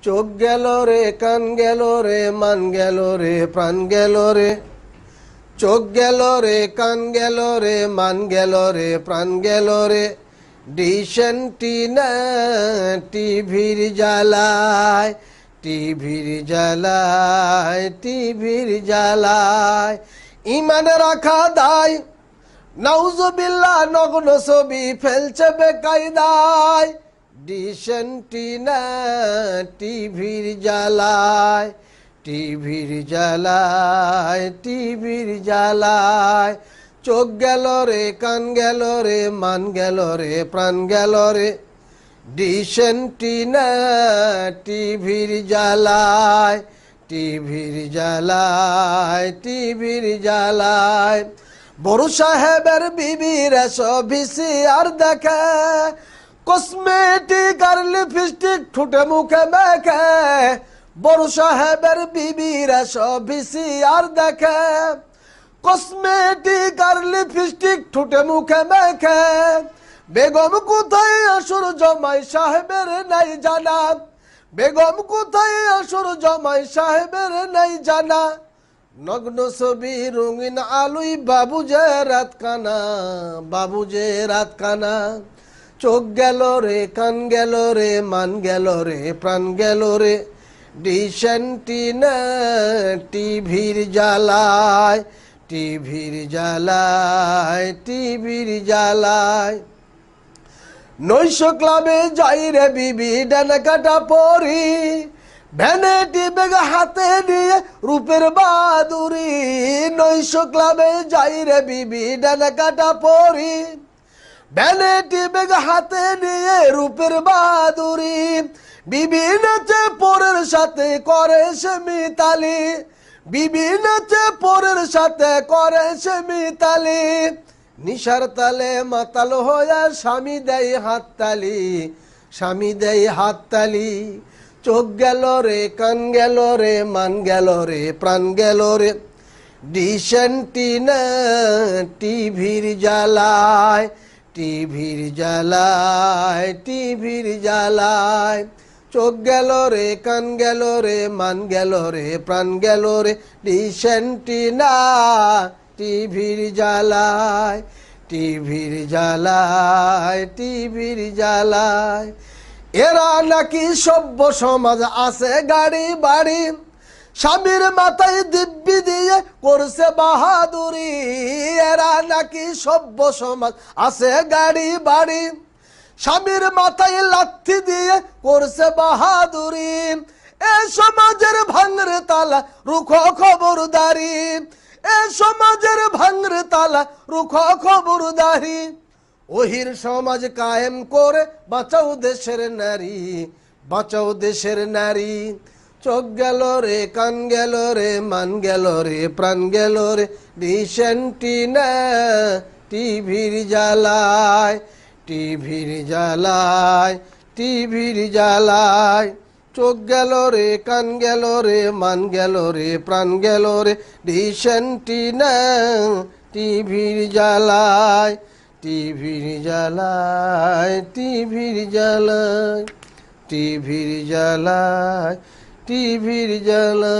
চোখ গেল রে, কান গেল রে, মান গেল রে, প্রাণ গেল রে। চোখ গেল রে, কান গেল রে, মান গেল রে, প্রাণ গেল রে। ডিশ অ্যান্টিনা টিভির জ্বালায়, টিভির জ্বালায়, টিভির জ্বালায়। ইমান রাখা দায়, নাউজুবিল্লাহ, নগ্ন ছবি ফেলছে বেকায়দায়। ডিশ অ্যান্টিনা টিভির জ্বালায়, টিভির জ্বালায়, টিভির জ্বালায়। চোখ গেল রে, কান গেল রে, মান গেল রে, প্রাণ গেল রে। ডিশ অ্যান্টিনা টিভির জ্বালায়, টিভির জ্বালায়, টিভির জ্বালায়। বড় সাহেবের বিবির ভিসিআর দেখে, কসমেটিক আর লিপস্টিক ঠোঁটে মুখে মেখে। বড় সাহেবের বিবির ভিসিআর দেখে, কসমেটিক আর লিপস্টিক ঠোঁটে মুখে মেখে। বেগম কোথায় আসর জমাই সাহেবের নাই জানা, বেগম কোথায় আসর জমাই সাহেবের নাই জানা। নগ্ন ছবি রঙিন আলুই বাবু যে রাত কানা, বাবু যে রাত কানা। চোখ গেল রে, কান গেল রে, মান গেল রে, প্রাণ গেল রে। ডিশ অ্যান্টিনা টিভির জ্বালায়, টিভির জ্বালায়, টিভির জ্বালায়। নৈশ ক্লাবে যাই রে বিবি ডানা কাটা পরি, ভ্যানিটি ব্যাগ হাতে নিয়ে রূপের বাদুরি। নৈশ ক্লাবে যাই রে বিবি ডানা কাটা পরি, ভ্যানিটি ব্যাগ হাতে নিয়ে রূপের বাদুরি। বিবি নাচে পরের সাথে করে সে মিতালি, বিবি নাচে পরের সাথে করে সে মিতালি। নিশার তালে মাতাল হয়ে স্বামী দেয় হাততালি, স্বামী দেয় হাততালি। চোখ গেল রে, কান গেল রে, মান গেল রে, প্রাণ গেল রে। ডিশ অ্যান্টিনা টিভির জ্বালায়, টিভির জ্বালায়, টিভির জ্বালায়। চোখ গেল রে, কান গেল রে, মান গেল রে, প্রাণ গেল রে। ডিশ অ্যান্টিনা টিভির জ্বালায়, টিভির জ্বালায়, টিভির জ্বালায়। এরা নাকি সভ্য সমাজ, আছে গাড়ি বাড়ি, স্বামীর মাথায় দিব্যি দিয়ে করছে বাহাদুরি। এরা নাকি সভ্য সমাজ, আছে গাড়ি বাড়ি, স্বামীর মাথায় লাথি দিয়ে করছে বাহাদুরি। এ সমাজের ভাঙরে তালা রুখো খবরদারি, এ সমাজের ভাঙরে তালা রুখো খবরদারি। ওহির সমাজ কায়েম করে বাঁচাও দেশের নারী, বাঁচাও দেশের নারী। চোখ গেল রে, কান গেল রে, মান গেল রে, প্রাণ গেল রে। ডিশ অ্যান্টিনা টিভির জ্বালায়, টিভির জ্বালায়, টিভির জ্বালায়। চোখ গেল রে, কান গেল রে, মান গেল রে, প্রাণ গেল রে। ডিশ অ্যান্টিনা টিভির জ্বালায়, টিভির জ্বালায়, টিভির জ্বালায়, টিভির জ্বালায়, টিভির জ্বালায়।